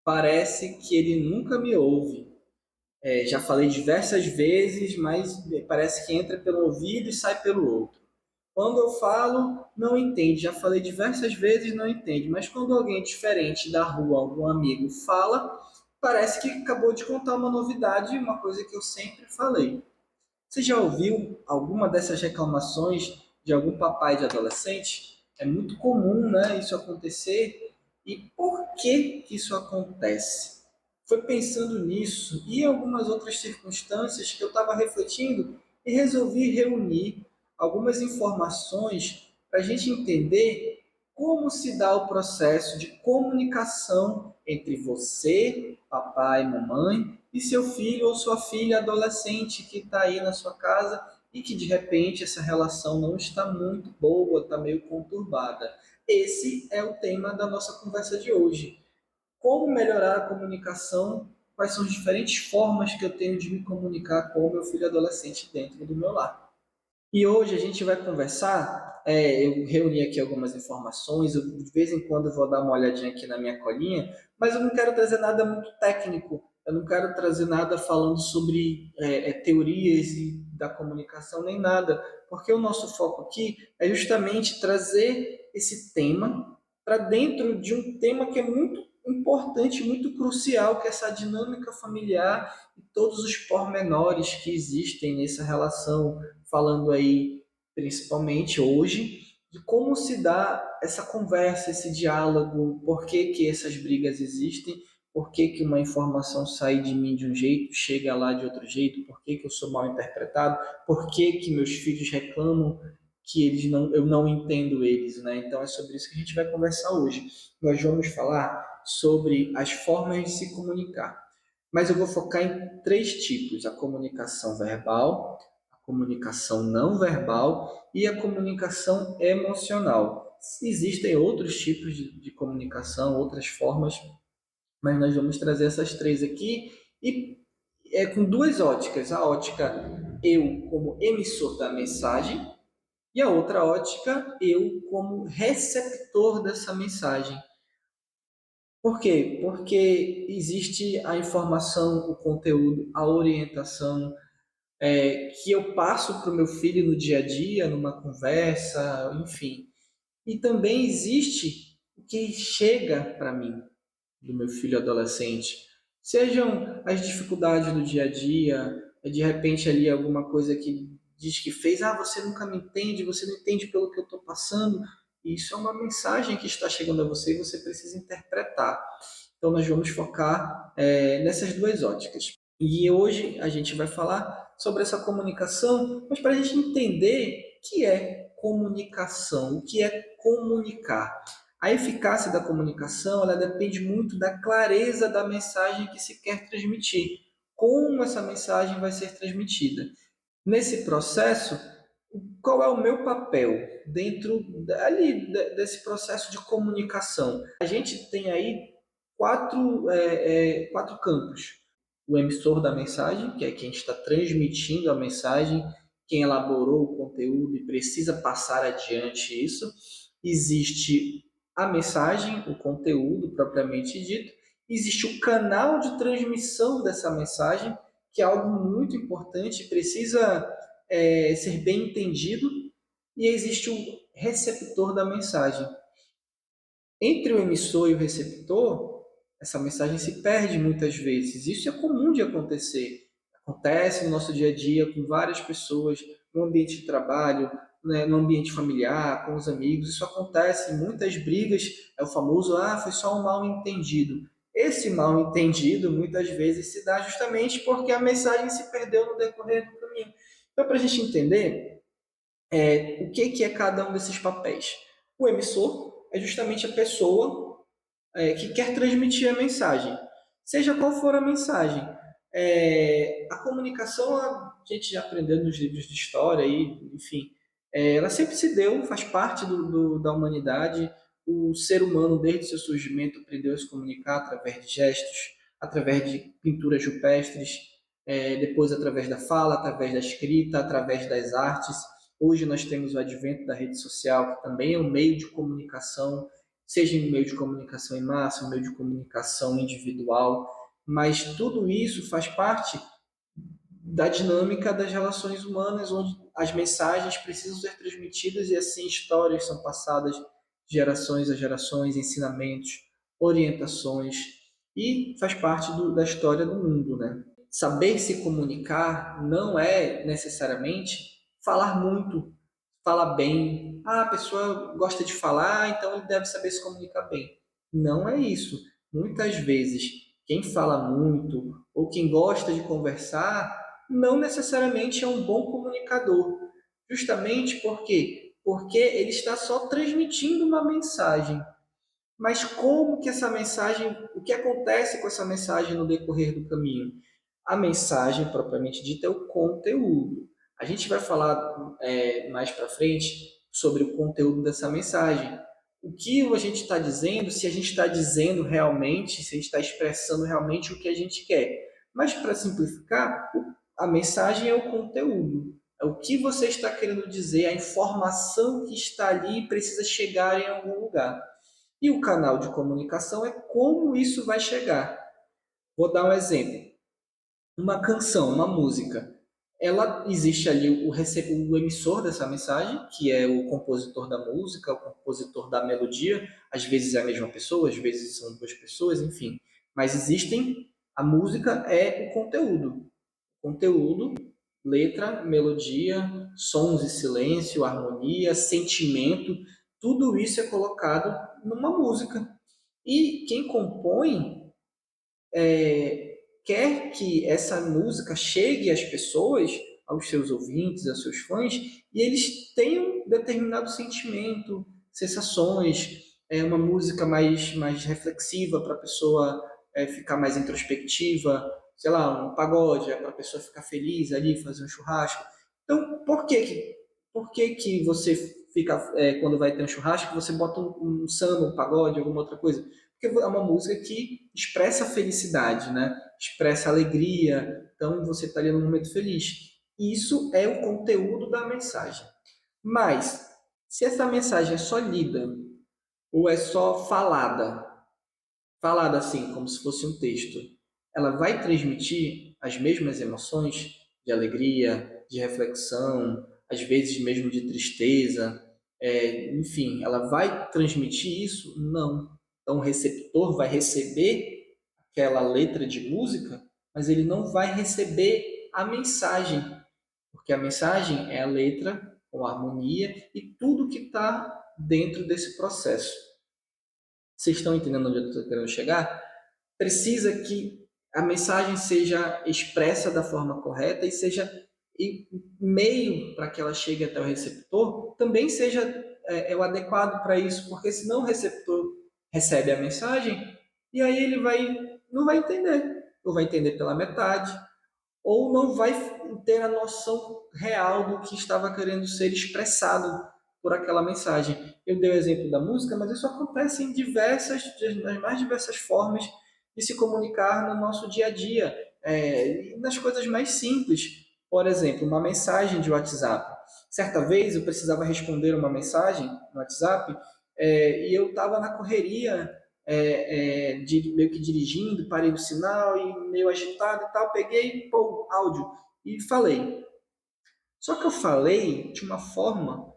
parece que ele nunca me ouve. Já falei diversas vezes, mas parece que entra pelo ouvido e sai pelo outro. Quando eu falo, não entende. Já falei diversas vezes, não entende. Mas quando alguém diferente da rua, algum amigo, fala, parece que acabou de contar uma novidade, uma coisa que eu sempre falei. Você já ouviu alguma dessas reclamações de algum papai de adolescente? É muito comum, né, isso acontecer. E por que isso acontece? Foi pensando nisso e em algumas outras circunstâncias que eu estava refletindo e resolvi reunir algumas informações para a gente entender como se dá o processo de comunicação entre você, papai, mamãe, e seu filho ou sua filha adolescente que está aí na sua casa e que de repente essa relação não está muito boa, está meio conturbada. Esse é o tema da nossa conversa de hoje. Como melhorar a comunicação? Quais são as diferentes formas que eu tenho de me comunicar com o meu filho adolescente dentro do meu lar? E hoje a gente vai conversar. Eu reuni aqui algumas informações, eu, de vez em quando vou dar uma olhadinha aqui na minha colinha, mas eu não quero trazer nada muito técnico, eu não quero trazer nada falando sobre teorias da comunicação nem nada, porque o nosso foco aqui é justamente trazer esse tema para dentro de um tema que é muito importante, muito crucial, que é essa dinâmica familiar e todos os pormenores que existem nessa relação, falando aí principalmente hoje de como se dá essa conversa, esse diálogo, por que que essas brigas existem, por que que uma informação sai de mim de um jeito, chega lá de outro jeito, por que que eu sou mal interpretado, por que que meus filhos reclamam que eu não entendo eles, né? Então é sobre isso que a gente vai conversar hoje. Nós vamos falar sobre as formas de se comunicar, mas eu vou focar em três tipos: a comunicação verbal, a comunicação não verbal e a comunicação emocional. Existem outros tipos de comunicação, outras formas, mas nós vamos trazer essas três aqui e com duas óticas: a ótica eu como emissor da mensagem e a outra ótica eu como receptor dessa mensagem. Por quê? Porque existe a informação, o conteúdo, a orientação, que eu passo para o meu filho no dia a dia, numa conversa, enfim. E também existe o que chega para mim, do meu filho adolescente. Sejam as dificuldades do dia a dia, de repente ali alguma coisa que diz que fez, você nunca me entende, você não entende pelo que eu estou passando. Isso é uma mensagem que está chegando a você e você precisa interpretar. Então nós vamos focar nessas duas óticas. E hoje a gente vai falar sobre essa comunicação, mas para a gente entender o que é comunicação, o que é comunicar. A eficácia da comunicação, ela depende muito da clareza da mensagem que se quer transmitir. Como essa mensagem vai ser transmitida? Nesse processo, qual é o meu papel dentro desse processo de comunicação? A gente tem aí quatro campos: o emissor da mensagem, que é quem está transmitindo a mensagem, quem elaborou o conteúdo e precisa passar adiante isso. Existe a mensagem, o conteúdo propriamente dito. Existe o canal de transmissão dessa mensagem, que é algo muito importante, precisa ser bem entendido. E existe o receptor da mensagem. Entre o emissor e o receptor, essa mensagem se perde muitas vezes. Isso é comum de acontecer. Acontece no nosso dia a dia com várias pessoas, no ambiente de trabalho, né, no ambiente familiar, com os amigos. Isso acontece, muitas brigas, é o famoso, foi só um mal entendido. Esse mal entendido muitas vezes se dá justamente porque a mensagem se perdeu no decorrer do caminho. Então, para a gente entender, o que, que é cada um desses papéis? O emissor é justamente a pessoa que quer transmitir a mensagem, seja qual for a mensagem. A comunicação, a gente já aprendeu nos livros de história, enfim, ela sempre se deu, faz parte da humanidade. O ser humano, desde seu surgimento, aprendeu a se comunicar através de gestos, através de pinturas rupestres, depois através da fala, através da escrita, através das artes. Hoje nós temos o advento da rede social, que também é um meio de comunicação. seja em meio de comunicação em massa, em meio de comunicação individual, mas tudo isso faz parte da dinâmica das relações humanas, onde as mensagens precisam ser transmitidas e assim histórias são passadas de gerações a gerações, ensinamentos, orientações, e faz parte da história do mundo, né? Saber se comunicar não é necessariamente falar muito, falar bem. Ah, a pessoa gosta de falar, então ele deve saber se comunicar bem. Não é isso. Muitas vezes, quem fala muito ou quem gosta de conversar não necessariamente é um bom comunicador. Justamente porque ele está só transmitindo uma mensagem. Mas como que essa mensagem, o que acontece com essa mensagem no decorrer do caminho? A mensagem propriamente dita é o conteúdo. A gente vai falar mais para frente sobre o conteúdo dessa mensagem. O que a gente está dizendo, se a gente está dizendo realmente, se a gente está expressando realmente o que a gente quer. Mas para simplificar, a mensagem é o conteúdo. É o que você está querendo dizer, a informação que está ali precisa chegar em algum lugar. E o canal de comunicação é como isso vai chegar. Vou dar um exemplo. Uma canção, uma música, ela existe ali o emissor dessa mensagem, que é o compositor da música, o compositor da melodia. Às vezes é a mesma pessoa, às vezes são duas pessoas, enfim. Mas existem, a música é o conteúdo. Conteúdo, letra, melodia, sons e silêncio, harmonia, sentimento, tudo isso é colocado numa música. E quem compõe quer que essa música chegue às pessoas, aos seus ouvintes, aos seus fãs, e eles tenham determinado sentimento, sensações, uma música mais reflexiva para a pessoa ficar mais introspectiva, sei lá, um pagode, para a pessoa ficar feliz ali, fazer um churrasco. Então, por que que você fica, quando vai ter um churrasco, você bota um samba, um pagode, alguma outra coisa? Porque é uma música que expressa felicidade, né? Expressa alegria, então você está ali num momento feliz. Isso é o conteúdo da mensagem. Mas, se essa mensagem é só lida ou é só falada assim, como se fosse um texto, ela vai transmitir as mesmas emoções de alegria, de reflexão, às vezes mesmo de tristeza, enfim, ela vai transmitir isso? Não. Então, o receptor vai receber aquela letra de música, mas ele não vai receber a mensagem, porque a mensagem é a letra com a harmonia e tudo que está dentro desse processo. Vocês estão entendendo onde eu estou querendo chegar? Precisa que a mensagem seja expressa da forma correta e meio para que ela chegue até o receptor também seja o adequado para isso, porque senão o receptor recebe a mensagem e aí ele não vai entender, ou vai entender pela metade, ou não vai ter a noção real do que estava querendo ser expressado por aquela mensagem. Eu dei o exemplo da música, mas isso acontece nas mais diversas formas de se comunicar no nosso dia a dia, nas coisas mais simples. Por exemplo, uma mensagem de WhatsApp. Certa vez eu precisava responder uma mensagem no WhatsApp e eu estava na correria meio que dirigindo, parei no sinal e meio agitado e tal, peguei pô, áudio e falei. Só que eu falei de uma forma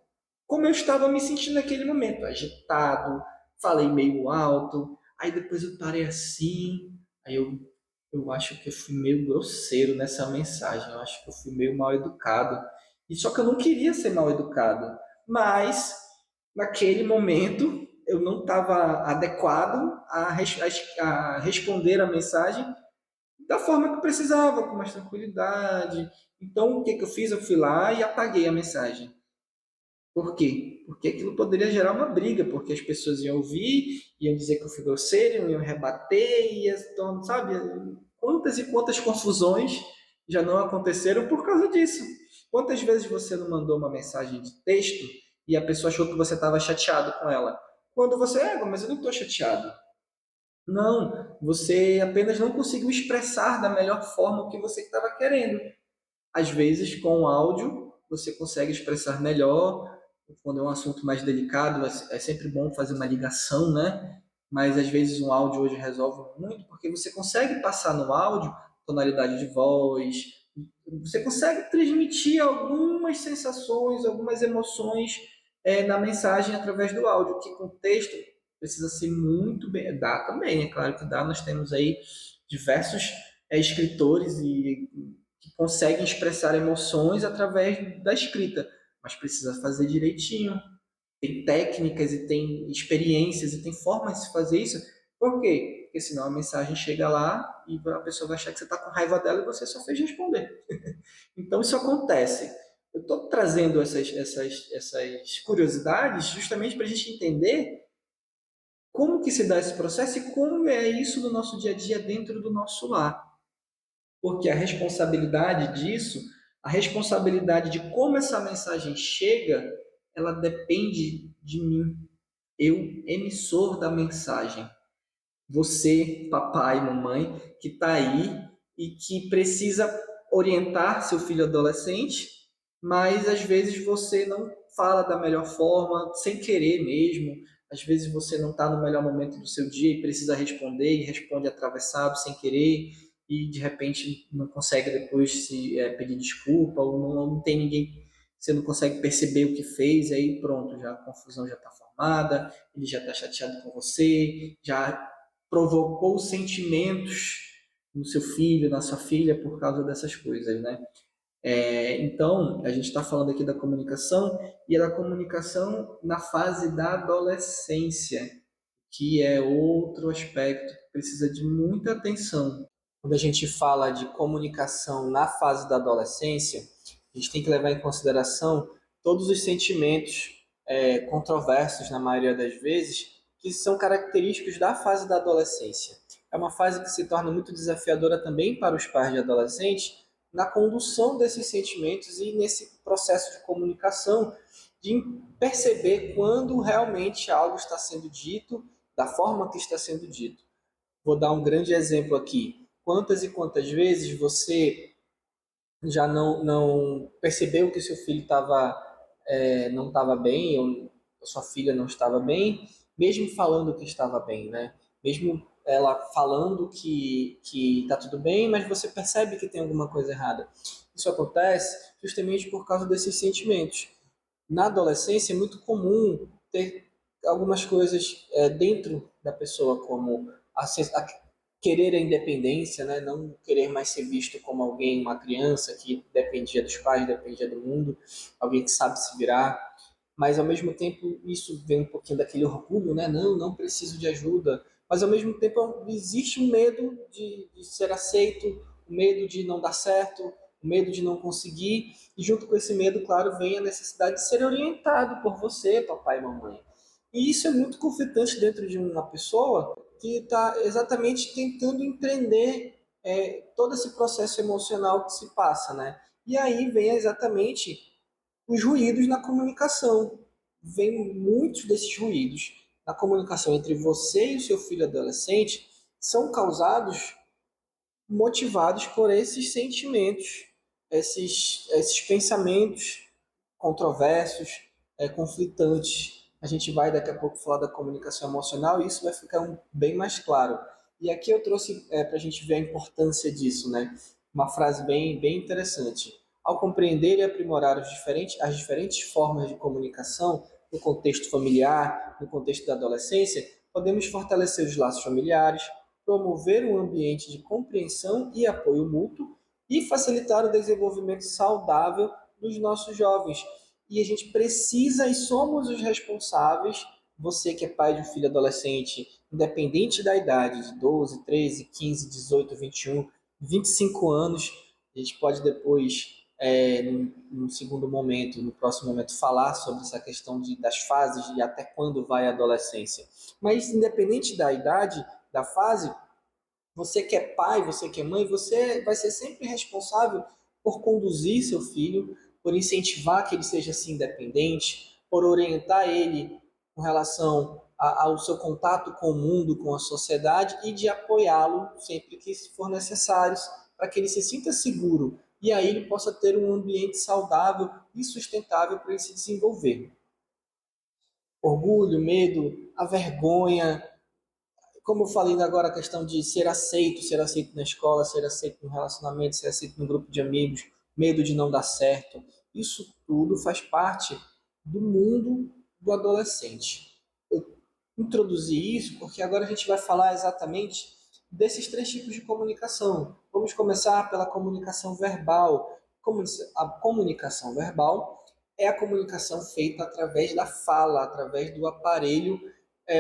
como eu estava me sentindo naquele momento, agitado, falei meio alto, aí depois eu parei assim, eu acho que eu fui meio grosseiro nessa mensagem, eu acho que eu fui meio mal educado. E só que eu não queria ser mal educado, mas naquele momento eu não estava adequado a responder a mensagem da forma que eu precisava, com mais tranquilidade. Então, o que que eu fiz? Eu fui lá e apaguei a mensagem. Por quê? Porque aquilo poderia gerar uma briga, porque as pessoas iam ouvir, iam dizer que eu fui grosseiro, iam rebater, então, sabe? Quantas e quantas confusões já não aconteceram por causa disso? Quantas vezes você não mandou uma mensagem de texto e a pessoa achou que você estava chateado com ela? Quando você, mas eu não estou chateado. Não, você apenas não conseguiu expressar da melhor forma o que você estava querendo. Às vezes, com o áudio, você consegue expressar melhor, quando é um assunto mais delicado, é sempre bom fazer uma ligação, né? Mas às vezes um áudio hoje resolve muito, porque você consegue passar no áudio tonalidade de voz, você consegue transmitir algumas sensações, algumas emoções na mensagem através do áudio, que com texto precisa ser muito bem. Dá também, é claro que dá, nós temos aí diversos escritores que conseguem expressar emoções através da escrita, mas precisa fazer direitinho. Tem técnicas e tem experiências e tem formas de se fazer isso. Por quê? Porque senão a mensagem chega lá e a pessoa vai achar que você está com raiva dela e você só fez responder. Então isso acontece. Eu estou trazendo essas curiosidades justamente para a gente entender como que se dá esse processo e como é isso no nosso dia a dia dentro do nosso lar. Porque a responsabilidade disso, a responsabilidade de como essa mensagem chega, ela depende de mim, eu, emissor da mensagem. Você, papai, mamãe, que está aí e que precisa orientar seu filho adolescente, mas às vezes você não fala da melhor forma, sem querer mesmo. Às vezes você não está no melhor momento do seu dia e precisa responder e responde atravessado, sem querer, e de repente não consegue depois se pedir desculpa, ou não tem ninguém, você não consegue perceber o que fez, aí pronto, já a confusão já está formada, ele já está chateado com você, já provocou sentimentos no seu filho, na sua filha, por causa dessas coisas, né? Então, a gente está falando aqui da comunicação e da comunicação na fase da adolescência, que é outro aspecto que precisa de muita atenção. Quando a gente fala de comunicação na fase da adolescência, a gente tem que levar em consideração todos os sentimentos controversos, na maioria das vezes, que são característicos da fase da adolescência. É uma fase que se torna muito desafiadora também para os pais de adolescentes na condução desses sentimentos e nesse processo de comunicação, de perceber quando realmente algo está sendo dito, da forma que está sendo dito. Vou dar um grande exemplo aqui. Quantas e quantas vezes você já não percebeu que seu filho não estava bem, ou sua filha não estava bem, mesmo falando que estava bem, né? Mesmo ela falando que está tudo bem, mas você percebe que tem alguma coisa errada. Isso acontece justamente por causa desses sentimentos. Na adolescência é muito comum ter algumas coisas dentro da pessoa, como a querer a independência, né? Não querer mais ser visto como alguém, uma criança que dependia dos pais, dependia do mundo, alguém que sabe se virar. Mas ao mesmo tempo isso vem um pouquinho daquele orgulho, né? Não preciso de ajuda. Mas ao mesmo tempo existe um medo de ser aceito, o medo de não dar certo, o medo de não conseguir. E junto com esse medo, claro, vem a necessidade de ser orientado por você, papai e mamãe. E isso é muito conflitante dentro de uma pessoa que está exatamente tentando entender todo esse processo emocional que se passa, né? E aí vem exatamente os ruídos na comunicação. Vem muitos desses ruídos na comunicação entre você e o seu filho adolescente são causados, motivados por esses sentimentos, esses pensamentos controversos, conflitantes. A gente vai daqui a pouco falar da comunicação emocional e isso vai ficar bem mais claro. E aqui eu trouxe para a gente ver a importância disso, né? Uma frase bem interessante. Ao compreender e aprimorar as diferentes formas de comunicação no contexto familiar, no contexto da adolescência, podemos fortalecer os laços familiares, promover um ambiente de compreensão e apoio mútuo e facilitar o desenvolvimento saudável dos nossos jovens. E a gente precisa e somos os responsáveis, você que é pai de um filho adolescente, independente da idade, de 12, 13, 15, 18, 21, 25 anos, a gente pode depois, num segundo momento, no próximo momento, falar sobre essa questão das fases e até quando vai a adolescência. Mas independente da idade, da fase, você que é pai, você que é mãe, você vai ser sempre responsável por conduzir seu filho, por incentivar que ele seja assim independente, por orientar ele com relação ao seu contato com o mundo, com a sociedade e de apoiá-lo sempre que for necessário, para que ele se sinta seguro e aí ele possa ter um ambiente saudável e sustentável para ele se desenvolver. orgulho, medo, a vergonha, como eu falei agora, a questão de ser aceito na escola, ser aceito no relacionamento, ser aceito no grupo de amigos, medo de não dar certo. Isso tudo faz parte do mundo do adolescente. Eu introduzi isso porque agora a gente vai falar exatamente desses três tipos de comunicação. Vamos começar pela comunicação verbal. A comunicação verbal é a comunicação feita através da fala, através do aparelho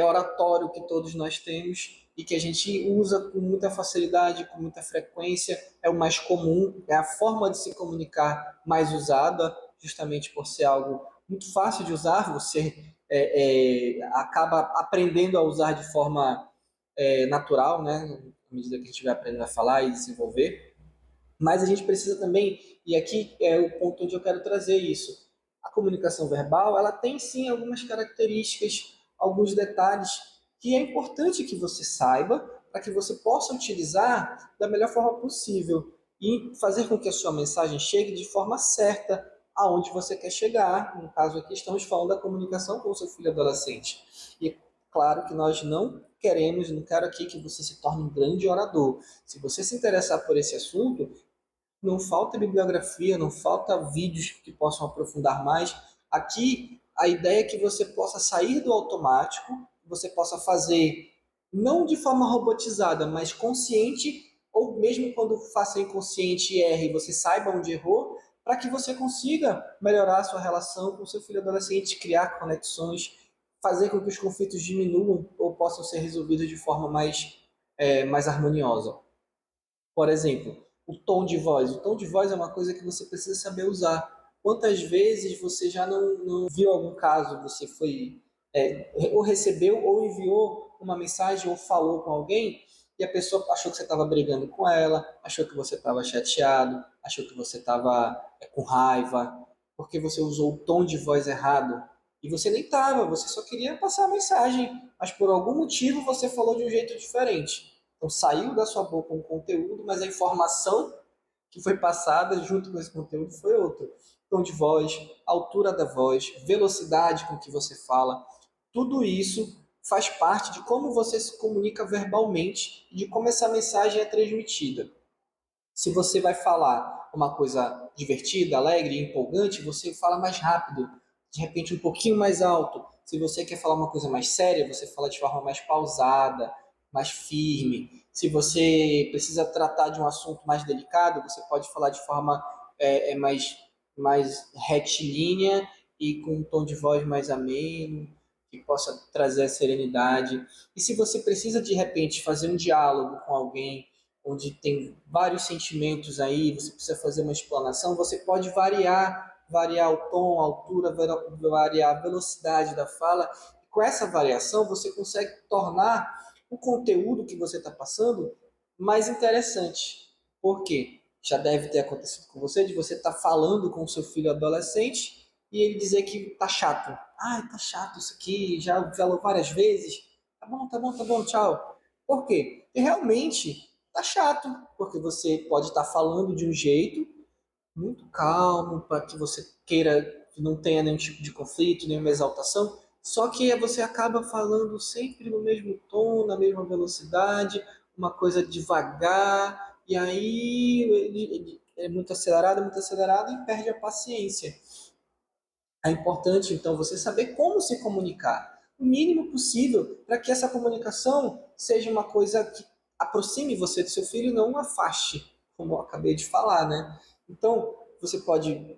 oratório que todos nós temos e que a gente usa com muita facilidade, com muita frequência, é o mais comum, é a forma de se comunicar mais usada, justamente por ser algo muito fácil de usar, você acaba aprendendo a usar de forma natural, né, à medida que a gente vai aprendendo a falar e desenvolver. Mas a gente precisa também, e aqui é o ponto onde eu quero trazer isso, a comunicação verbal, ela tem sim algumas características, alguns detalhes que é importante que você saiba para que você possa utilizar da melhor forma possível e fazer com que a sua mensagem chegue de forma certa aonde você quer chegar. No caso aqui, estamos falando da comunicação com o seu filho adolescente. E claro que nós não queremos, não quero aqui que você se torne um grande orador. Se você se interessar por esse assunto, não falta bibliografia, não falta vídeos que possam aprofundar mais. Aqui, a ideia é que você possa sair do automático, que você possa fazer não de forma robotizada, mas consciente, ou mesmo quando faça inconsciente e erre, você saiba onde errou, para que você consiga melhorar a sua relação com o seu filho adolescente, criar conexões, fazer com que os conflitos diminuam ou possam ser resolvidos de forma mais harmoniosa. Por exemplo, o tom de voz. O tom de voz é uma coisa que você precisa saber usar. Quantas vezes você já não viu algum caso, você foi ou recebeu ou enviou uma mensagem ou falou com alguém e a pessoa achou que você estava brigando com ela, achou que você estava chateado, achou que você estava com raiva, porque você usou o tom de voz errado. E você nem estava, você só queria passar a mensagem, mas por algum motivo você falou de um jeito diferente. Então saiu da sua boca um conteúdo, mas a informação que foi passada junto com esse conteúdo foi outra. Tom de voz, altura da voz, velocidade com que você fala, tudo isso faz parte de como você se comunica verbalmente e de como essa mensagem é transmitida. Se você vai falar uma coisa divertida, alegre, empolgante, você fala mais rápido, de repente um pouquinho mais alto. Se você quer falar uma coisa mais séria, você fala de forma mais pausada, mais firme. Se você precisa tratar de um assunto mais delicado, você pode falar de forma mais retilínea e com um tom de voz mais ameno, que possa trazer a serenidade. E se você precisa de repente fazer um diálogo com alguém onde tem vários sentimentos aí, você precisa fazer uma explanação, você pode variar o tom, a altura, variar a velocidade da fala. E com essa variação, você consegue tornar o conteúdo que você está passando mais interessante. Por quê? Já deve ter acontecido com você, de você estar falando com o seu filho adolescente e ele dizer que tá chato. Ah, tá chato isso aqui, já falou várias vezes. Tá bom, tá bom, tá bom, tchau. Por quê? Porque realmente tá chato, porque você pode estar falando de um jeito muito calmo, para que você queira que não tenha nenhum tipo de conflito, nenhuma exaltação, só que você acaba falando sempre no mesmo tom, na mesma velocidade, uma coisa devagar, e aí ele é muito acelerado e perde a paciência. É importante, então, você saber como se comunicar, o mínimo possível, para que essa comunicação seja uma coisa que aproxime você do seu filho e não o afaste, como eu acabei de falar, né? Então, você pode,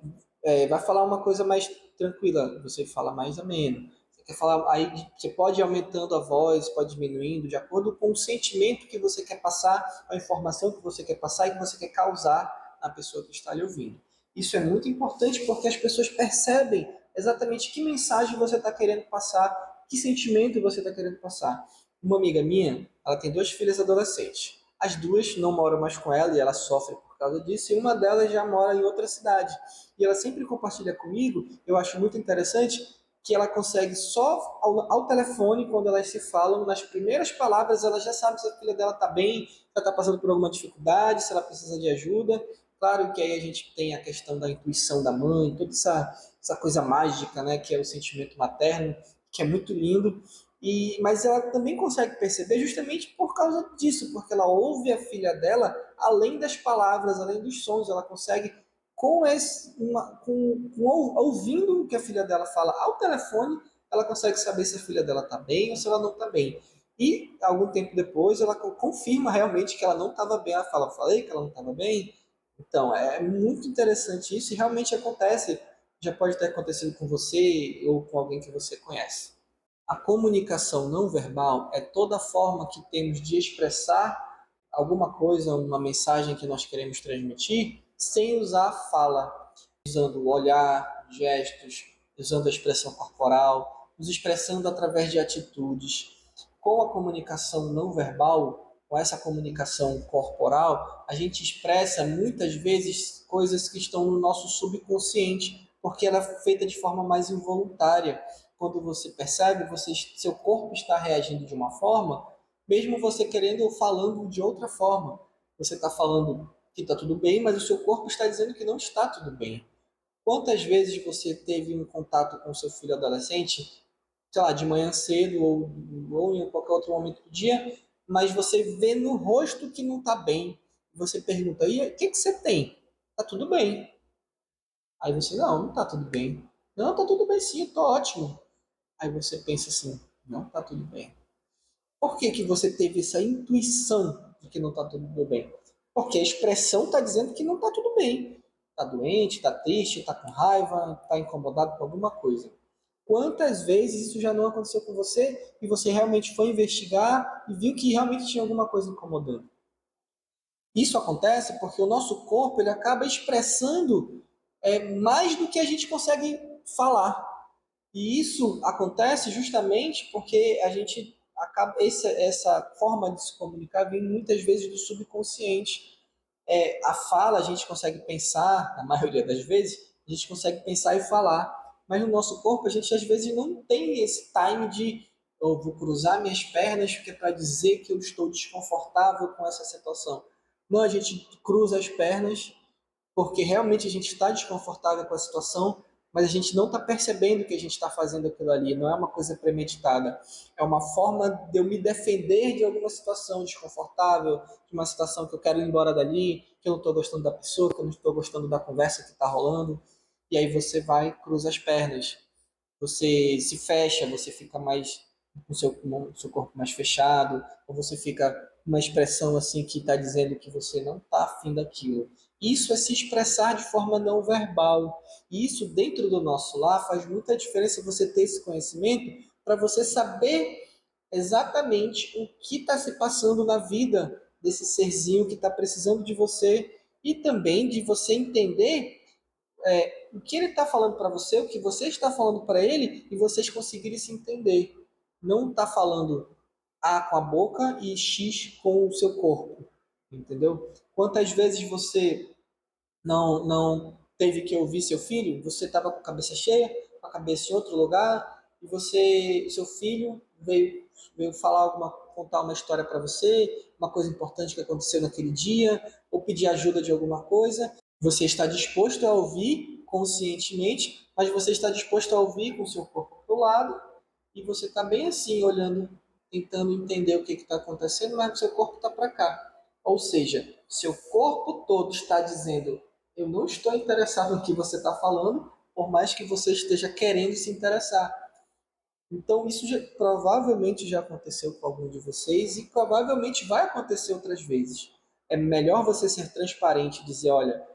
vai falar uma coisa mais tranquila, você fala mais ameno. Você quer falar, aí você pode ir aumentando a voz, pode diminuindo, de acordo com o sentimento que você quer passar, a informação que você quer passar e que você quer causar na pessoa que está lhe ouvindo. Isso é muito importante porque as pessoas percebem exatamente que mensagem você está querendo passar, que sentimento você está querendo passar. Uma amiga minha, ela tem duas filhas adolescentes. As duas não moram mais com ela e ela sofre por causa disso, e uma delas já mora em outra cidade. E ela sempre compartilha comigo, eu acho muito interessante, que ela consegue só ao telefone, quando elas se falam, nas primeiras palavras, ela já sabe se a filha dela está bem, se ela está passando por alguma dificuldade, se ela precisa de ajuda. Claro que aí a gente tem a questão da intuição da mãe, toda essa coisa mágica, né, que é o sentimento materno, que é muito lindo. Mas ela também consegue perceber justamente por causa disso, porque ela ouve a filha dela além das palavras, além dos sons, ela consegue ouvindo o que a filha dela fala ao telefone, ela consegue saber se a filha dela está bem ou se ela não está bem. E algum tempo depois ela confirma realmente que ela não estava bem. Ela fala, falei que ela não estava bem. Então é muito interessante isso e realmente acontece. Já pode ter acontecido com você ou com alguém que você conhece. A comunicação não verbal é toda forma que temos de expressar alguma coisa, uma mensagem que nós queremos transmitir, sem usar a fala, usando o olhar, gestos, usando a expressão corporal, nos expressando através de atitudes. Com a comunicação não verbal, com essa comunicação corporal, a gente expressa muitas vezes coisas que estão no nosso subconsciente, porque ela é feita de forma mais involuntária. Quando você percebe, seu corpo está reagindo de uma forma, mesmo você querendo ou falando de outra forma. Você está falando que está tudo bem, mas o seu corpo está dizendo que não está tudo bem. Quantas vezes você teve um contato com seu filho adolescente, sei lá, de manhã cedo ou em qualquer outro momento do dia, mas você vê no rosto que não está bem. Você pergunta, e o que você tem? Tá tudo bem. Aí você, não está tudo bem. Não, tá tudo bem sim, tô ótimo. Aí você pensa assim, não tá tudo bem. Por que que você teve essa intuição de que não tá tudo bem? Porque a expressão está dizendo que não está tudo bem. Está doente, está triste, está com raiva, está incomodado com alguma coisa. Quantas vezes isso já não aconteceu com você e você realmente foi investigar e viu que realmente tinha alguma coisa incomodando? Isso acontece porque o nosso corpo ele acaba expressando mais do que a gente consegue falar. E isso acontece justamente porque a gente acaba essa forma de se comunicar vem muitas vezes do subconsciente. A fala a gente consegue pensar, na maioria das vezes, a gente consegue pensar e falar, mas no nosso corpo a gente às vezes não tem esse time de eu vou cruzar minhas pernas porque é para dizer que eu estou desconfortável com essa situação. Não, a gente cruza as pernas porque realmente a gente está desconfortável com a situação, mas a gente não está percebendo que a gente está fazendo aquilo ali, não é uma coisa premeditada. É uma forma de eu me defender de alguma situação desconfortável, de uma situação que eu quero ir embora dali, que eu não estou gostando da pessoa, que eu não estou gostando da conversa que está rolando. E aí você vai, cruza as pernas, você se fecha, você fica mais com o seu corpo mais fechado, ou você fica com uma expressão assim que está dizendo que você não está afim daquilo. Isso é se expressar de forma não verbal. E isso dentro do nosso lar faz muita diferença você ter esse conhecimento para você saber exatamente o que está se passando na vida desse serzinho que está precisando de você e também de você entender o que ele está falando para você, o que você está falando para ele e vocês conseguirem se entender. Não está falando A com a boca e X com o seu corpo, entendeu? Quantas vezes você não teve que ouvir seu filho? Você estava com a cabeça cheia, com a cabeça em outro lugar e seu filho veio contar uma história para você, uma coisa importante que aconteceu naquele dia, ou pedir ajuda de alguma coisa. Você está disposto a ouvir conscientemente, mas você está disposto a ouvir com o seu corpo para o lado e você está bem assim, olhando, tentando entender o que está acontecendo, mas o seu corpo está para cá. Ou seja, seu corpo todo está dizendo: eu não estou interessado no que você está falando, por mais que você esteja querendo se interessar. Então, provavelmente já aconteceu com algum de vocês e provavelmente vai acontecer outras vezes. É melhor você ser transparente e dizer: olha,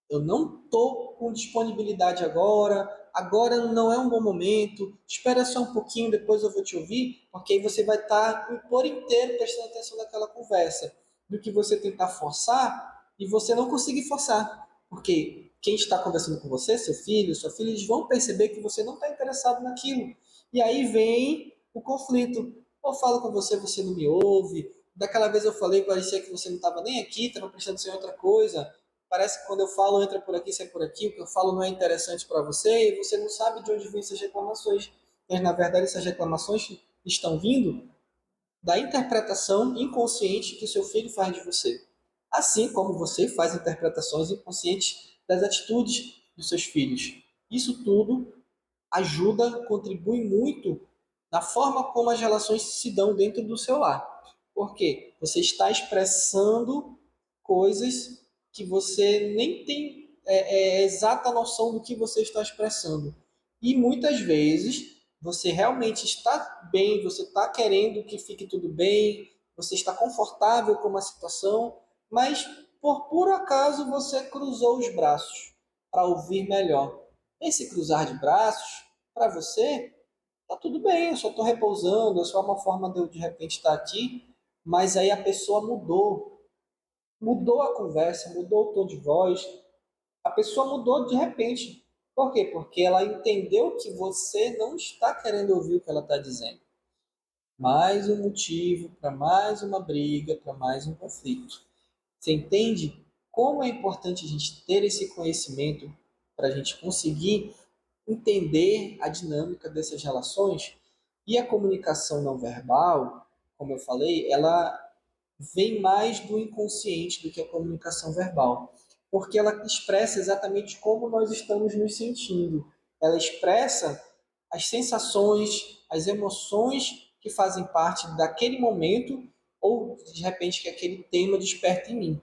eu não estou com disponibilidade agora não é um bom momento, espera só um pouquinho, depois eu vou te ouvir, porque aí você vai estar por inteiro prestando atenção naquela conversa, do que você tentar forçar e você não conseguir forçar, porque quem está conversando com você, seu filho, sua filha, eles vão perceber que você não está interessado naquilo, e aí vem o conflito. Eu falo com você, você não me ouve, daquela vez eu falei, parecia que você não estava nem aqui, estava prestando atenção em outra coisa. Parece que quando eu falo, entra por aqui, sai por aqui, o que eu falo não é interessante para você e você não sabe de onde vêm essas reclamações. Mas, na verdade, essas reclamações estão vindo da interpretação inconsciente que seu filho faz de você. Assim como você faz interpretações inconscientes das atitudes dos seus filhos. Isso tudo ajuda, contribui muito na forma como as relações se dão dentro do seu lar. Por quê? Você está expressando coisas que você nem tem exata noção do que você está expressando. E muitas vezes você realmente está bem, você está querendo que fique tudo bem, você está confortável com uma situação, mas por puro acaso você cruzou os braços para ouvir melhor. Esse cruzar de braços, para você, tá tudo bem, eu só estou repousando, é só uma forma de eu de repente estar aqui, mas aí a pessoa mudou a conversa, mudou o tom de voz, a pessoa mudou de repente. Por quê? Porque ela entendeu que você não está querendo ouvir o que ela está dizendo. Mais um motivo para mais uma briga, para mais um conflito. Você entende como é importante a gente ter esse conhecimento para a gente conseguir entender a dinâmica dessas relações? E a comunicação não verbal, como eu falei, ela vem mais do inconsciente do que a comunicação verbal, porque ela expressa exatamente como nós estamos nos sentindo. Ela expressa as sensações, as emoções que fazem parte daquele momento ou de repente que aquele tema desperta em mim.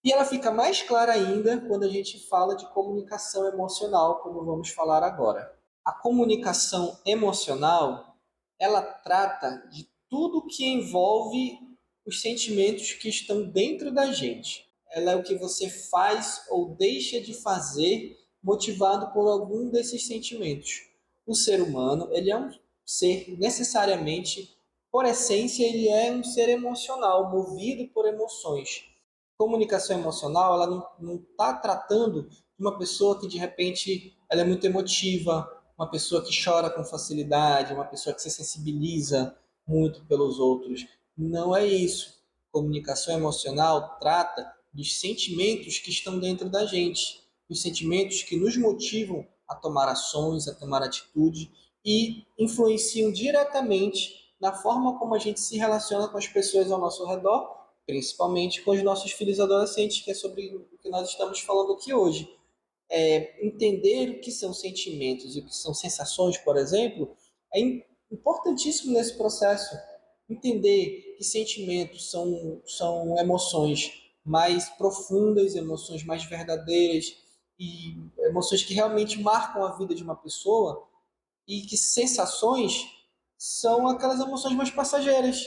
E ela fica mais clara ainda quando a gente fala de comunicação emocional, como vamos falar agora. A comunicação emocional, ela trata de tudo que envolve os sentimentos que estão dentro da gente. Ela é o que você faz ou deixa de fazer motivado por algum desses sentimentos. O ser humano, ele é um ser necessariamente, por essência, ele é um ser emocional, movido por emoções. Comunicação emocional, ela não está tratando de uma pessoa que de repente ela é muito emotiva, uma pessoa que chora com facilidade, uma pessoa que se sensibiliza muito pelos outros. Não é isso. Comunicação emocional trata dos sentimentos que estão dentro da gente, os sentimentos que nos motivam a tomar ações, a tomar atitude e influenciam diretamente na forma como a gente se relaciona com as pessoas ao nosso redor, principalmente com os nossos filhos adolescentes, que é sobre o que nós estamos falando aqui hoje. Entender o que são sentimentos e o que são sensações, por exemplo, é importantíssimo nesse processo. Entender que sentimentos são emoções mais profundas, emoções mais verdadeiras e emoções que realmente marcam a vida de uma pessoa, e que sensações são aquelas emoções mais passageiras.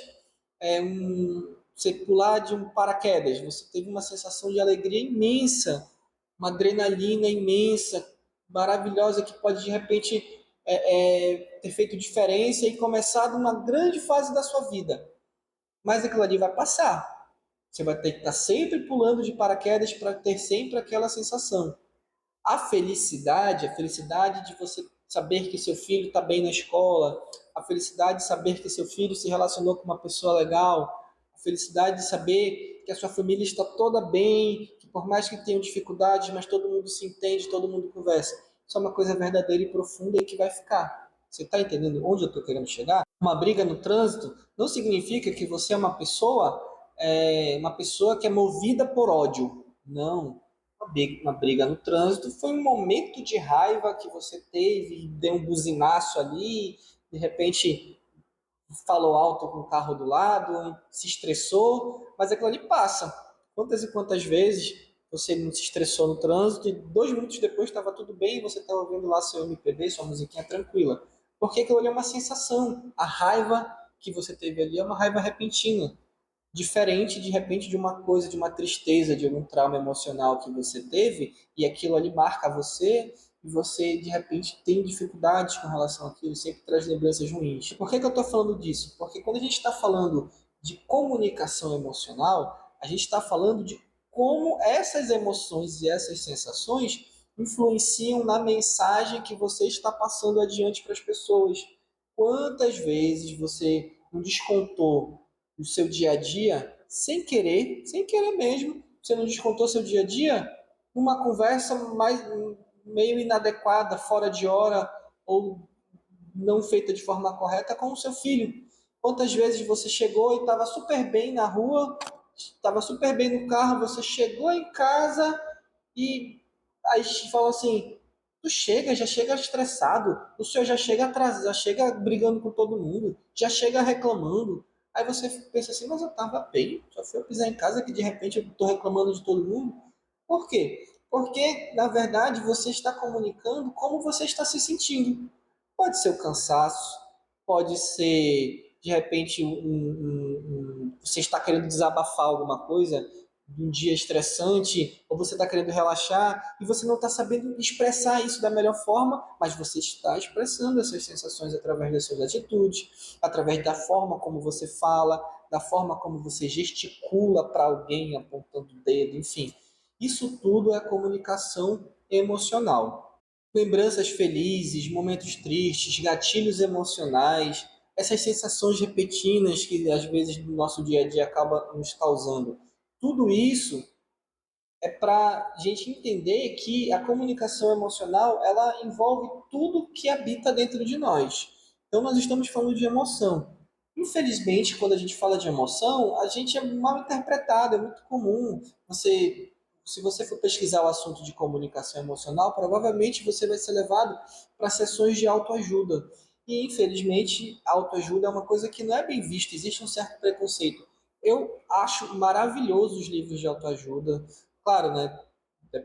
Você pular de um paraquedas, você teve uma sensação de alegria imensa, uma adrenalina imensa, maravilhosa, que pode de repente ter feito diferença e começado uma grande fase da sua vida. Mas aquilo ali vai passar. Você vai ter que estar sempre pulando de paraquedas para ter sempre aquela sensação. A felicidade de você saber que seu filho está bem na escola, a felicidade de saber que seu filho se relacionou com uma pessoa legal, a felicidade de saber que a sua família está toda bem, que por mais que tenham dificuldades, mas todo mundo se entende, todo mundo conversa. Isso é uma coisa verdadeira e profunda e que vai ficar. Você está entendendo onde eu estou querendo chegar? Uma briga no trânsito não significa que você é uma pessoa que é movida por ódio. Não, uma briga no trânsito foi um momento de raiva que você teve, deu um buzinaço ali, de repente falou alto com o carro do lado, se estressou, mas aquilo ali passa. Quantas e quantas vezes você não se estressou no trânsito e 2 minutos depois estava tudo bem e você estava ouvindo lá seu MPB, sua musiquinha tranquila? Porque aquilo ali é uma sensação. A raiva que você teve ali é uma raiva repentina, diferente de repente de uma coisa, de uma tristeza, de algum trauma emocional que você teve e aquilo ali marca você e você de repente tem dificuldades com relação àquilo, sempre traz lembranças ruins. Por que eu estou falando disso? Porque quando a gente está falando de comunicação emocional, a gente está falando de como essas emoções e essas sensações influenciam na mensagem que você está passando adiante para as pessoas. Quantas vezes você não descontou no seu dia a dia, sem querer mesmo, você não descontou seu dia a dia numa conversa mais meio inadequada, fora de hora ou não feita de forma correta com o seu filho? Quantas vezes você chegou e estava super bem na rua, estava super bem no carro, você chegou em casa e aí falou assim: tu já chega estressado, o senhor já chega atrasado, já chega brigando com todo mundo, já chega reclamando. Aí você pensa assim, mas eu tava bem, só fui eu pisar em casa que de repente eu tô reclamando de todo mundo. Por quê? Porque, na verdade, você está comunicando como você está se sentindo. Pode ser o cansaço, pode ser, de repente, você está querendo desabafar alguma coisa de um dia estressante, ou você está querendo relaxar e você não está sabendo expressar isso da melhor forma, mas você está expressando essas sensações através das suas atitudes, através da forma como você fala, da forma como você gesticula para alguém apontando o dedo, enfim. Isso tudo é comunicação emocional. Lembranças felizes, momentos tristes, gatilhos emocionais, essas sensações repetidas que às vezes no nosso dia a dia acaba nos causando. Tudo isso é para a gente entender que a comunicação emocional ela envolve tudo que habita dentro de nós. Então nós estamos falando de emoção. Infelizmente, quando a gente fala de emoção, a gente é mal interpretado, é muito comum. Se você for pesquisar o assunto de comunicação emocional, provavelmente você vai ser levado para sessões de autoajuda. E infelizmente, a autoajuda é uma coisa que não é bem vista, existe um certo preconceito. Eu acho maravilhoso os livros de autoajuda. Claro, né?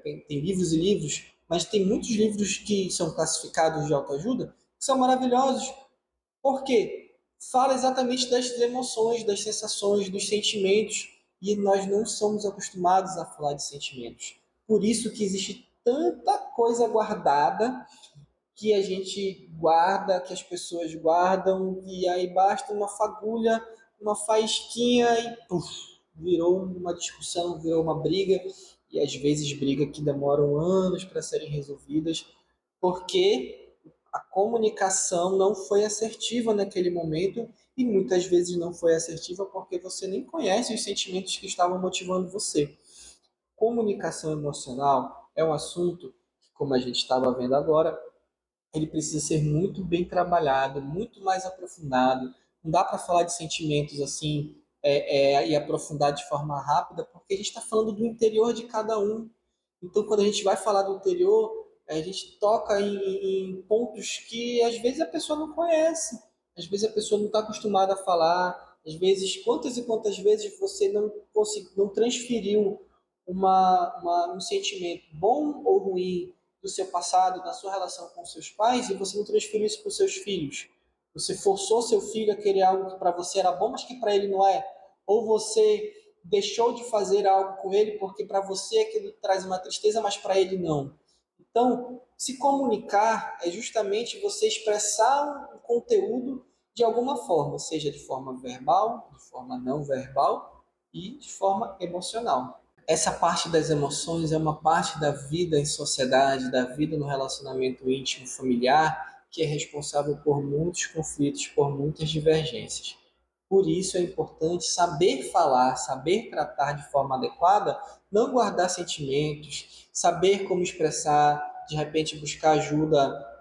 Tem livros e livros, mas tem muitos livros que são classificados de autoajuda que são maravilhosos. Por quê? Fala exatamente das emoções, das sensações, dos sentimentos, e nós não somos acostumados a falar de sentimentos. Por isso que existe tanta coisa guardada que a gente guarda, que as pessoas guardam, e aí basta uma fagulha, uma faísquinha e puf, virou uma discussão, virou uma briga, e às vezes briga que demoram anos para serem resolvidas, porque a comunicação não foi assertiva naquele momento e muitas vezes não foi assertiva porque você nem conhece os sentimentos que estavam motivando você. Comunicação emocional é um assunto que, como a gente estava vendo agora, ele precisa ser muito bem trabalhado, muito mais aprofundado. Não dá para falar de sentimentos assim e aprofundar de forma rápida, porque a gente está falando do interior de cada um. Então, quando a gente vai falar do interior, a gente toca em pontos que às vezes a pessoa não conhece, às vezes a pessoa não está acostumada a falar, às vezes quantas e quantas vezes você não transferiu um sentimento bom ou ruim do seu passado, da sua relação com seus pais, e você não transferiu isso para os seus filhos. Você forçou seu filho a querer algo que para você era bom, mas que para ele não é. Ou você deixou de fazer algo com ele porque para você aquilo traz uma tristeza, mas para ele não. Então, se comunicar é justamente você expressar um conteúdo de alguma forma, seja de forma verbal, de forma não verbal e de forma emocional. Essa parte das emoções é uma parte da vida em sociedade, da vida no relacionamento íntimo familiar, que é responsável por muitos conflitos, por muitas divergências. Por isso é importante saber falar, saber tratar de forma adequada, não guardar sentimentos, saber como expressar, de repente buscar ajuda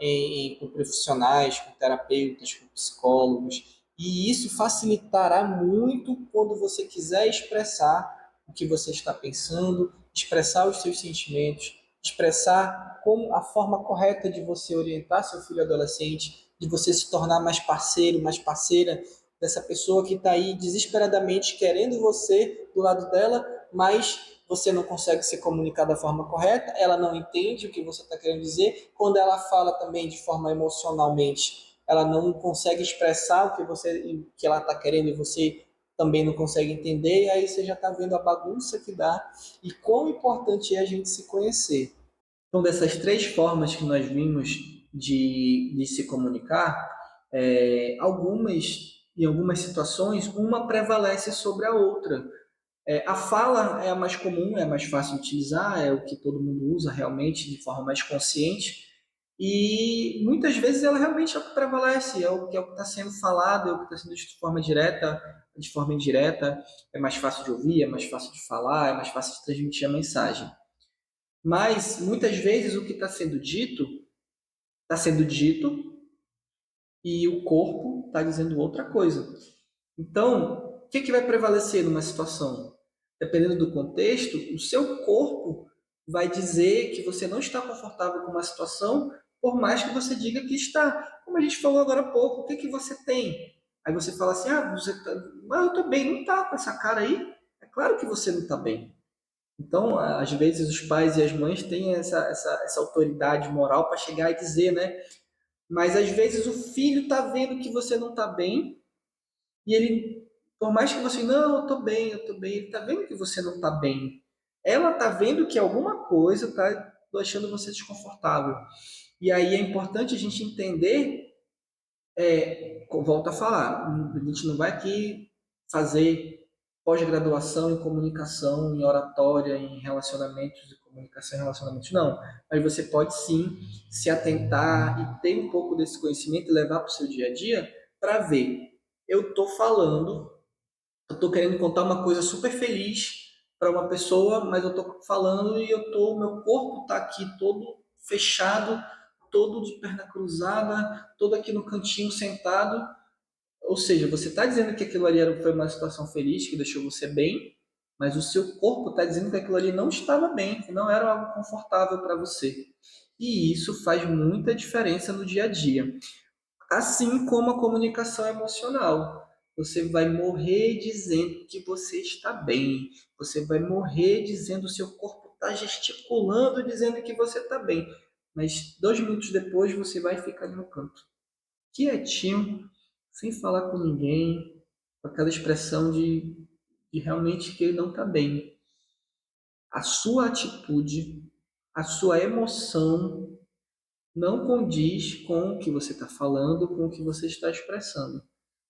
com profissionais, com terapeutas, com psicólogos. E isso facilitará muito quando você quiser expressar o que você está pensando, expressar os seus sentimentos, expressar como a forma correta de você orientar seu filho adolescente, de você se tornar mais parceiro, mais parceira dessa pessoa que está aí desesperadamente querendo você do lado dela, mas você não consegue se comunicar da forma correta, ela não entende o que você está querendo dizer. Quando ela fala também de forma emocionalmente, ela não consegue expressar que ela está querendo e você também não consegue entender, e aí você já está vendo a bagunça que dá e quão importante é a gente se conhecer. Então, dessas três formas que nós vimos de se comunicar, em algumas situações, uma prevalece sobre a outra. A fala é a mais comum, é a mais fácil de utilizar, é o que todo mundo usa realmente de forma mais consciente. E muitas vezes ela realmente é o que prevalece, é o que está sendo falado, é o que está sendo dito de forma direta, de forma indireta, é mais fácil de ouvir, é mais fácil de falar, é mais fácil de transmitir a mensagem. Mas muitas vezes o que está sendo dito e o corpo está dizendo outra coisa. Então, o que vai prevalecer numa situação? Dependendo do contexto, o seu corpo vai dizer que você não está confortável com uma situação, por mais que você diga que está. Como a gente falou agora há pouco, o que que você tem? Aí você fala assim, você tá, mas eu tô bem, não tá com essa cara aí? É claro que você não está bem. Então, às vezes, os pais e as mães têm essa autoridade moral para chegar e dizer, né? Mas às vezes o filho está vendo que você não está bem e ele, por mais que você, não, eu tô bem, ele está vendo que você não está bem. Ela está vendo que alguma coisa está deixando você desconfortável. E aí é importante a gente entender, volto a falar, a gente não vai aqui fazer pós-graduação em comunicação, em oratória, em relacionamentos, e comunicação em relacionamentos, não. Mas você pode sim se atentar e ter um pouco desse conhecimento e levar para o seu dia a dia para ver. Eu estou falando, eu estou querendo contar uma coisa super feliz para uma pessoa, mas eu estou falando e meu corpo está aqui todo fechado, todo de perna cruzada, todo aqui no cantinho sentado. Ou seja, você está dizendo que aquilo ali foi uma situação feliz, que deixou você bem, mas o seu corpo está dizendo que aquilo ali não estava bem, que não era algo confortável para você. E isso faz muita diferença no dia a dia. Assim como a comunicação emocional. Você vai morrer dizendo que você está bem. Você vai morrer dizendo que o seu corpo está gesticulando, dizendo que você está bem. Mas 2 minutos depois você vai ficar ali no canto, quietinho, sem falar com ninguém, com aquela expressão de realmente que ele não está bem. A sua atitude, a sua emoção não condiz com o que você está falando, com o que você está expressando.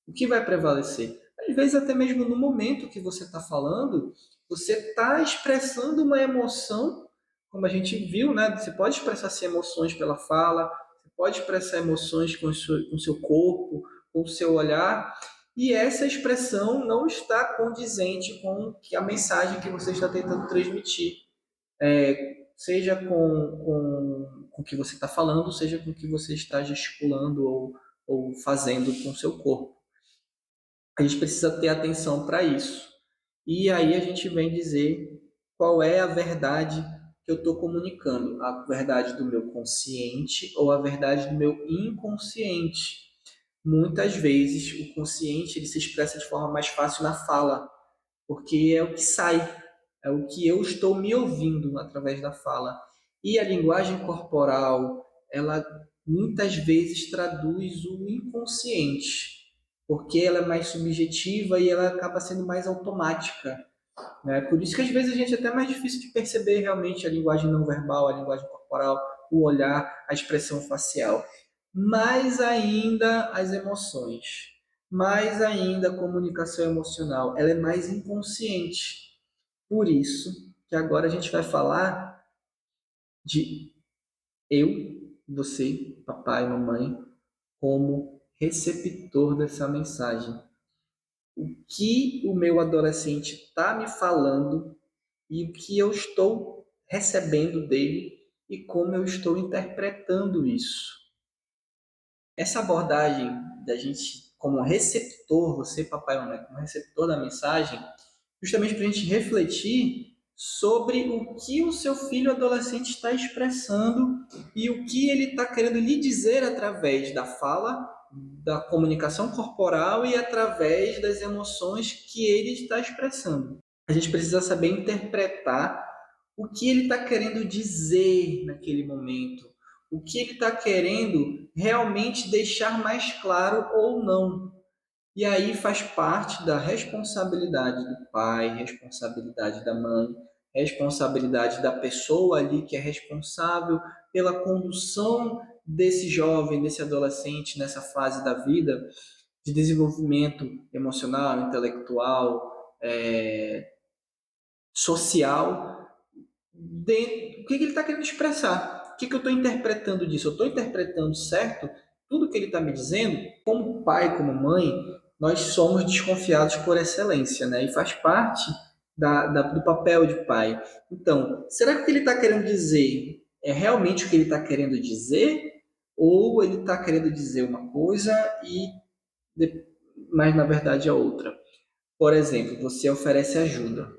O que vai prevalecer? Às vezes, até mesmo no momento que você está falando, você está expressando uma emoção, como a gente viu, né? Você pode expressar as emoções pela fala, você pode expressar emoções com o seu corpo, com o seu olhar, e essa expressão não está condizente com a mensagem que você está tentando transmitir, seja com o que você está falando, seja com o que você está gesticulando ou fazendo com o seu corpo. A gente precisa ter atenção para isso. E aí a gente vem dizer qual é a verdade que eu estou comunicando, a verdade do meu consciente ou a verdade do meu inconsciente. Muitas vezes o consciente ele se expressa de forma mais fácil na fala, porque é o que sai, é o que eu estou me ouvindo através da fala. E a linguagem corporal, ela muitas vezes traduz o inconsciente, porque ela é mais subjetiva e ela acaba sendo mais automática, né? Por isso que às vezes a gente é até mais difícil de perceber realmente a linguagem não verbal, a linguagem corporal, o olhar, a expressão facial. Mais ainda as emoções, mais ainda a comunicação emocional, ela é mais inconsciente. Por isso que agora a gente vai falar de eu, você, papai, mamãe, como receptor dessa mensagem. O que o meu adolescente está me falando e o que eu estou recebendo dele e como eu estou interpretando isso. Essa abordagem da gente como receptor, você, papai e mamãe, como receptor da mensagem, justamente para a gente refletir sobre o que o seu filho adolescente está expressando e o que ele está querendo lhe dizer através da fala, da comunicação corporal e através das emoções que ele está expressando. A gente precisa saber interpretar o que ele está querendo dizer naquele momento, o que ele está querendo realmente deixar mais claro ou não. E aí faz parte da responsabilidade do pai, responsabilidade da mãe, responsabilidade da pessoa ali que é responsável pela condução desse jovem, desse adolescente nessa fase da vida de desenvolvimento emocional, intelectual, social, o que ele está querendo expressar. O que eu estou interpretando disso? Eu estou interpretando certo tudo que ele está me dizendo? Como pai, como mãe, nós somos desconfiados por excelência, né? E faz parte do papel de pai. Então, será que o que ele está querendo dizer é realmente o que ele está querendo dizer? Ou ele está querendo dizer uma coisa mas na verdade é outra? Por exemplo, você oferece ajuda.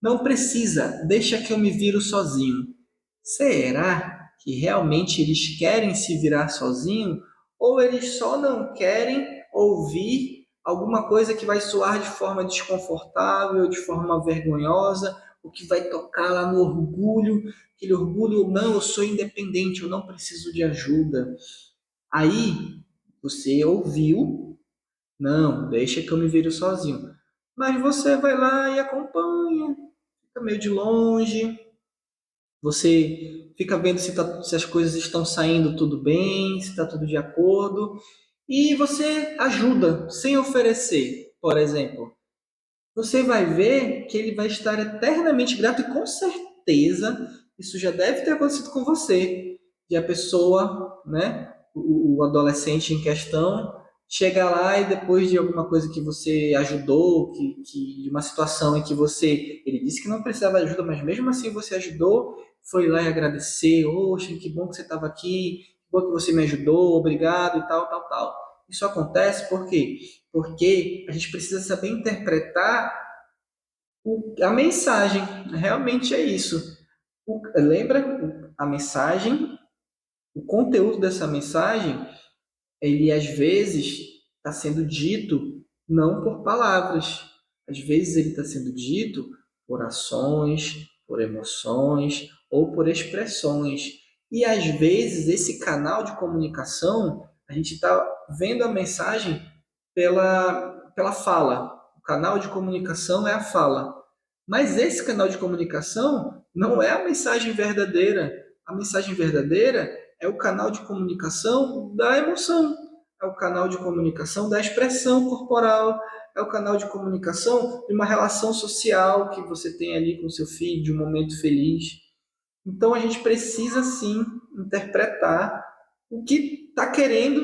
Não precisa, deixa que eu me viro sozinho. Será que realmente eles querem se virar sozinho ou eles só não querem ouvir alguma coisa que vai soar de forma desconfortável, de forma vergonhosa, o que vai tocar lá no orgulho, aquele orgulho, não, eu sou independente, eu não preciso de ajuda. Aí você ouviu, não, deixa que eu me viro sozinho. Mas você vai lá e acompanha, fica meio de longe, você fica vendo se as coisas estão saindo tudo bem, se está tudo de acordo, e você ajuda sem oferecer, por exemplo. Você vai ver que ele vai estar eternamente grato e com certeza isso já deve ter acontecido com você. E a pessoa, né, o adolescente em questão, chega lá e depois de alguma coisa que você ajudou, de uma situação em que ele disse que não precisava de ajuda, mas mesmo assim você ajudou, foi lá e agradecer, oxe, que bom que você estava aqui, que bom que você me ajudou, obrigado e tal, tal, tal. Isso acontece por quê? Porque a gente precisa saber interpretar a mensagem. Realmente é isso. Lembra a mensagem, o conteúdo dessa mensagem, ele às vezes está sendo dito não por palavras, às vezes ele está sendo dito por ações, por emoções ou por expressões. E às vezes esse canal de comunicação, a gente está vendo a mensagem pela fala. O canal de comunicação é a fala. Mas esse canal de comunicação não é a mensagem verdadeira. A mensagem verdadeira é o canal de comunicação da emoção, é o canal de comunicação da expressão corporal, é o canal de comunicação de uma relação social que você tem ali com seu filho, de um momento feliz. Então a gente precisa sim interpretar o que está querendo,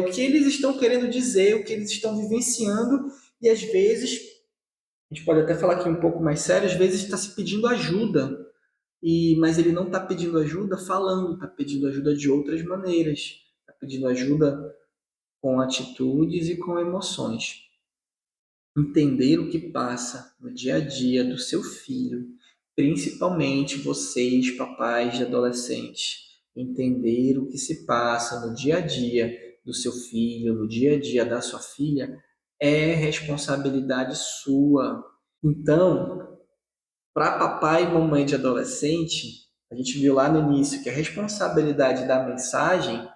o que eles estão querendo dizer, o que eles estão vivenciando, e às vezes, a gente pode até falar aqui um pouco mais sério, às vezes está se pedindo ajuda, mas ele não está pedindo ajuda falando, está pedindo ajuda de outras maneiras, está pedindo ajuda com atitudes e com emoções. Entender o que passa no dia a dia do seu filho, principalmente vocês, papais de adolescentes, entender o que se passa no dia a dia do seu filho, no dia a dia da sua filha, é responsabilidade sua. Então, para papai e mamãe de adolescente, a gente viu lá no início que a responsabilidade da mensagem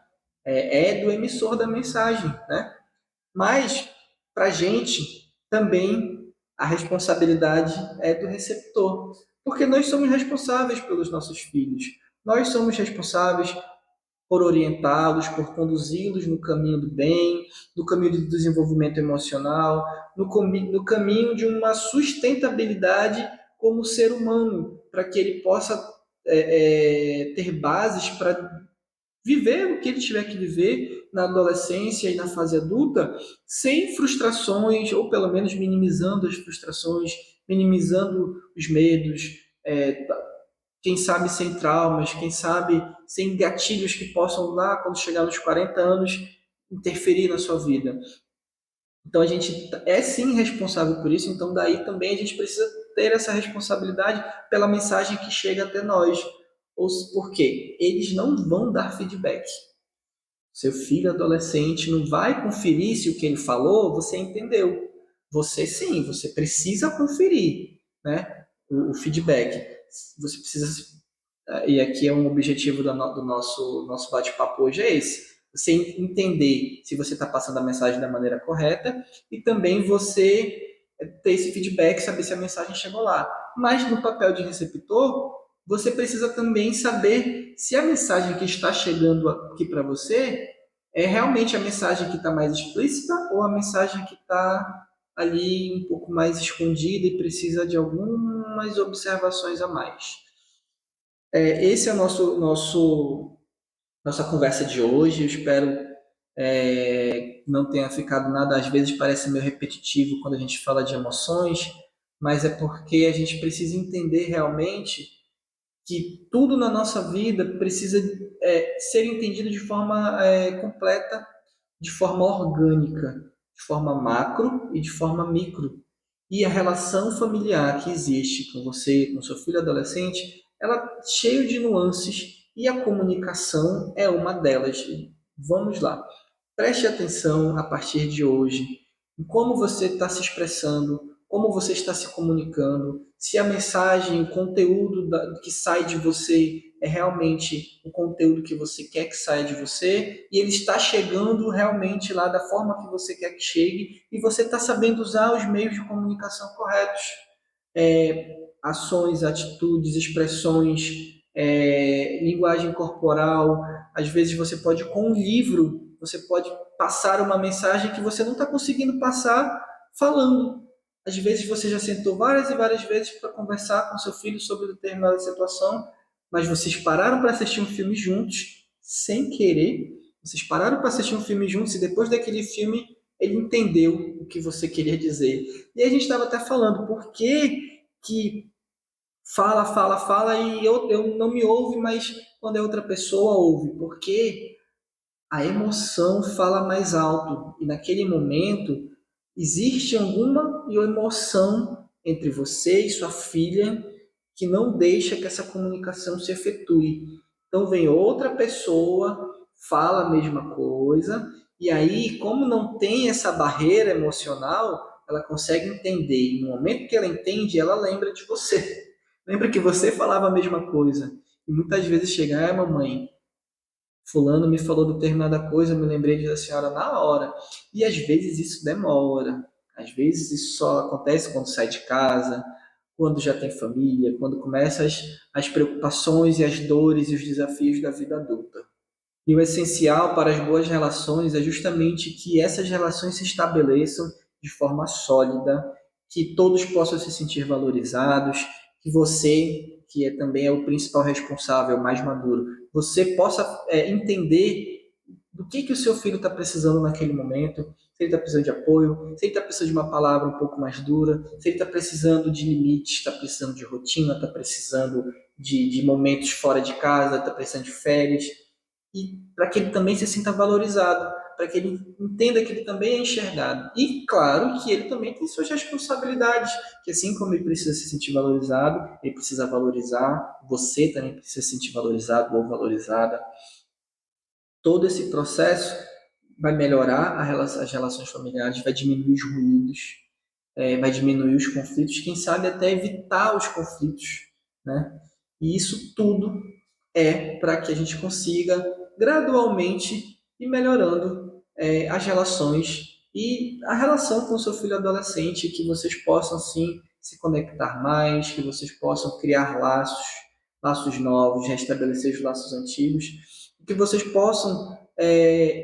é do emissor da mensagem, né? Mas, para a gente, também a responsabilidade é do receptor, porque nós somos responsáveis pelos nossos filhos. Nós somos responsáveis por orientá-los, por conduzi-los no caminho do bem, no caminho do desenvolvimento emocional, no caminho de uma sustentabilidade como ser humano, para que ele possa ter bases para viver o que ele tiver que viver na adolescência e na fase adulta, sem frustrações, ou pelo menos minimizando as frustrações, minimizando os medos, quem sabe sem traumas, quem sabe sem gatilhos que possam lá, quando chegar nos 40 anos, interferir na sua vida. Então a gente é sim responsável por isso, então daí também a gente precisa ter essa responsabilidade pela mensagem que chega até nós. Porque eles não vão dar feedback. Seu filho adolescente não vai conferir se o que ele falou você entendeu. Você sim, você precisa conferir, né? O feedback. Você precisa, e aqui é um objetivo do nosso bate-papo hoje é esse. Você entender se você está passando a mensagem da maneira correta e também você ter esse feedback, saber se a mensagem chegou lá. Mas no papel de receptor, você precisa também saber se a mensagem que está chegando aqui para você é realmente a mensagem que está mais explícita ou a mensagem que está ali um pouco mais escondida e precisa de algumas observações a mais. Esse é o nossa conversa de hoje. Eu espero não tenha ficado nada. Às vezes parece meio repetitivo quando a gente fala de emoções, mas é porque a gente precisa entender realmente que tudo na nossa vida precisa ser entendido de forma completa, de forma orgânica, de forma macro e de forma micro. E a relação familiar que existe com você, com seu filho adolescente, ela cheio de nuances e a comunicação é uma delas. Vamos lá. Preste atenção a partir de hoje em como você está se expressando, como você está se comunicando, se a mensagem, o conteúdo que sai de você é realmente o conteúdo que você quer que saia de você e ele está chegando realmente lá da forma que você quer que chegue e você está sabendo usar os meios de comunicação corretos. Ações, atitudes, expressões, linguagem corporal. Às vezes você pode, com um livro, você pode passar uma mensagem que você não está conseguindo passar falando. Às vezes você já sentou várias e várias vezes para conversar com seu filho sobre determinada situação, mas vocês pararam para assistir um filme juntos, sem querer. Vocês pararam para assistir um filme juntos e depois daquele filme ele entendeu o que você queria dizer. E a gente estava até falando, por que fala, fala, fala e eu não me ouve, mas quando é outra pessoa ouve? Porque a emoção fala mais alto e naquele momento existe alguma emoção entre você e sua filha que não deixa que essa comunicação se efetue. Então vem outra pessoa, fala a mesma coisa, e aí, como não tem essa barreira emocional, ela consegue entender. E no momento que ela entende, ela lembra de você. Lembra que você falava a mesma coisa. E muitas vezes chega, mamãe, fulano me falou determinada coisa, eu me lembrei da senhora na hora. E às vezes isso demora. Às vezes isso só acontece quando sai de casa, quando já tem família, quando começam as preocupações e as dores e os desafios da vida adulta. E o essencial para as boas relações é justamente que essas relações se estabeleçam de forma sólida, que todos possam se sentir valorizados, que você, que também é o principal responsável, mais maduro, você possa entender do que o seu filho está precisando naquele momento, se ele está precisando de apoio, se ele está precisando de uma palavra um pouco mais dura, se ele está precisando de limites, está precisando de rotina, está precisando de momentos fora de casa, está precisando de férias, e para que ele também se sinta valorizado, para que ele entenda que ele também é enxergado. E claro que ele também tem suas responsabilidades, que assim como ele precisa se sentir valorizado, ele precisa valorizar, você também precisa se sentir valorizado ou valorizada. Todo esse processo vai melhorar as relações familiares, vai diminuir os ruídos, vai diminuir os conflitos, quem sabe até evitar os conflitos, né? E isso tudo é para que a gente consiga gradualmente ir melhorando as relações e a relação com o seu filho adolescente, que vocês possam sim se conectar mais, que vocês possam criar laços, laços novos, restabelecer os laços antigos, que vocês possam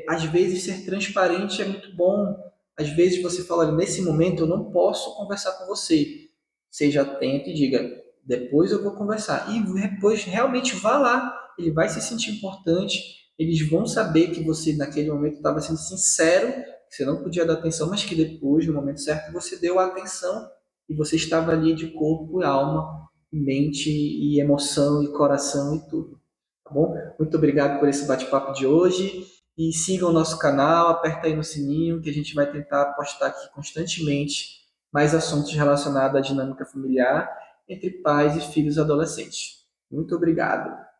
às vezes ser transparente é muito bom. Às vezes você fala, olha, nesse momento eu não posso conversar com você. Seja atento e diga, depois eu vou conversar. E depois realmente vá lá, ele vai se sentir importante, eles vão saber que você naquele momento estava sendo sincero, que você não podia dar atenção, mas que depois, no momento certo, você deu a atenção e você estava ali de corpo e alma, mente e emoção e coração e tudo. Tá bom? Muito obrigado por esse bate-papo de hoje e sigam o nosso canal, aperta aí no sininho que a gente vai tentar postar aqui constantemente mais assuntos relacionados à dinâmica familiar entre pais e filhos adolescentes. Muito obrigado.